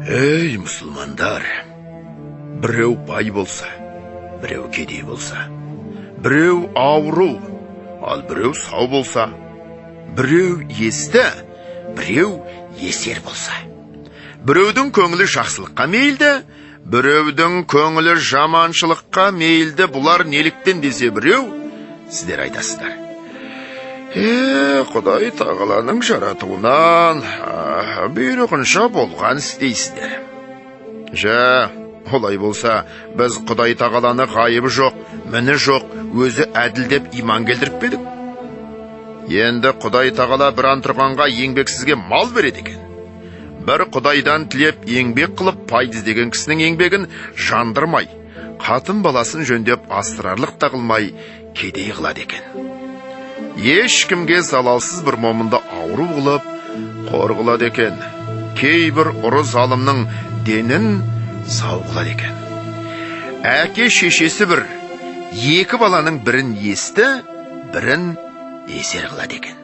Ey мұсылмандар, біреу бай болса, біреу кедей болса, біреу ауру, ал біреу сау болса, біреу есті, біреу есер болса, біреудің көңілі жақсылыққа мейлді, біреудің көңілі жаманшылыққа мейлді, бұлар неліктен десе біреу, сіздер айтасыздар. Құдай тағаланың жаратуынан бұйрығынша болған істейсіздер. Олай болса, біз Құдай тағаланы ғайыбы жоқ, міні жоқ, өзі әділ деп иман келдіріп бедік. Енді Құдай тағала бір тұрғанға еңбексізге мал береді екен. Бір Құдайдан тілеп еңбек қылып пайда іздеген кісінің еңбегін жандырмай, қатын баласын жөндеп астырарлық тағылмай кедей қылады екен. Ешкімге залалсыз бір момынды ауру қылып, қор қылады екен. Кейбір ұры залымның денін сау қылады екен. Әке шешесі бір, екі баланың бірін есті, бірін есер қылады екен.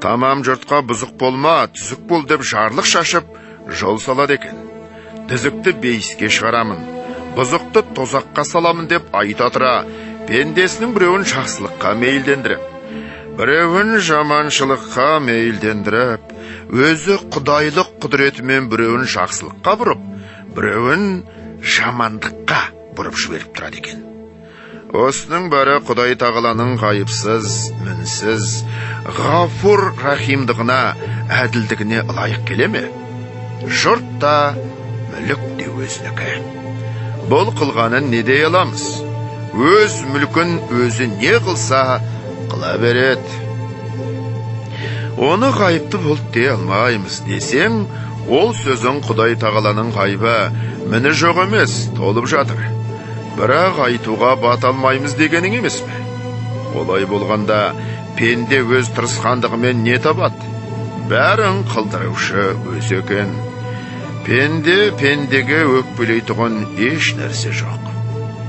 Тамам жұртқа бұзық болма, түзік бол деп жарлық шашып, жол салады екен. Түзікті бейіске шығарамын, бұзықты тозаққа саламын деп айта тұра, пендесінің біреуін жақсылыққа мейілдендіріп, біреуін жаманшылыққа мейілдендіріп, өзі құдайлық құдіретімен біреуін жақсылыққа бұрып, біреуін жамандыққа бұрып жіберіп тұрады екен. Осының бәрі Құдай тағаланың ғайыпсыз, мінсіз, ғафур рахимдығына, әділдігіне лайық келе ме? Жұрт та, мүлік де өзінікі. Бұл қылғанын не дей аламыз? Өз мүлкін өзі не қылса қыла береді. Оны ғайыпты болды дей алмаймыз десең, ол сөзің Құдай тағаланың ғайбы, міні жоқ емес, толып жатыр. Бірақ айтуға бата алмаймыз дегенің емес пе? Олай болғанда, пенде өз тырысқандығымен не табады? Бәрін қылдырушы өз екен. Пенде пендеге өкпелей тұғын еш нәрсе жоқ.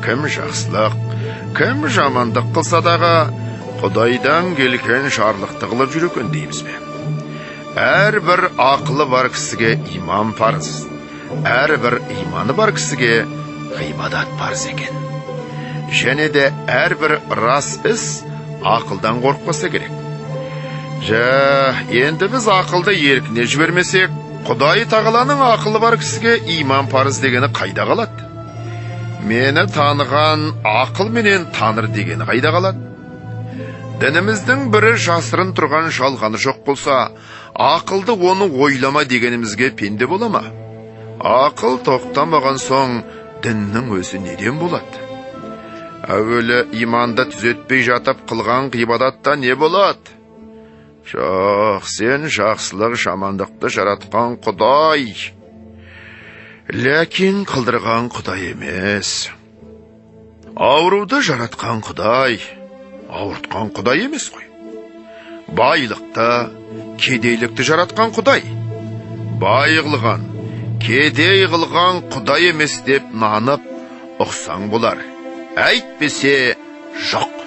Кім жақсылық, кім жамандық қылса дағы, Құдайдан келген жарлықты қылып жүрген дейміз бе? Әрбір ақылы бар кісіге иман парыз, әрбір иманы бар кісіге ғибадат парыз екен. Және де әрбір рас іс ақылдан қорықпаса керек. Енді біз ақылды еркіне жібермесек, Құдай тағаланың ақылы бар кісіге иман парыз дегені қайда қалады? Мені таныған ақыл менен таныр дегені қайда қалады? Дініміздің бірі жасырын тұрған жалғаны жоқ болса, ақылды оны ойлама дегенімізге пенде бола ма? Ақыл тоқтамаған соң, діннің өзі неден болады? Әуелі иманды түзетпей жатып қылған ғибадатта не болады? Жоқ, сен жақсылық жамандықты жаратқан Құдай. Ләкин қылдырған Құдай емес. Ауруды жаратқан Құдай, ауыртқан Құдай емес қой. Байлықты, кедейлікті жаратқан Құдай. Бай қылған, кедей қылған Құдай емес деп нанып, ұқсаң болар. Әйтпесе жоқ.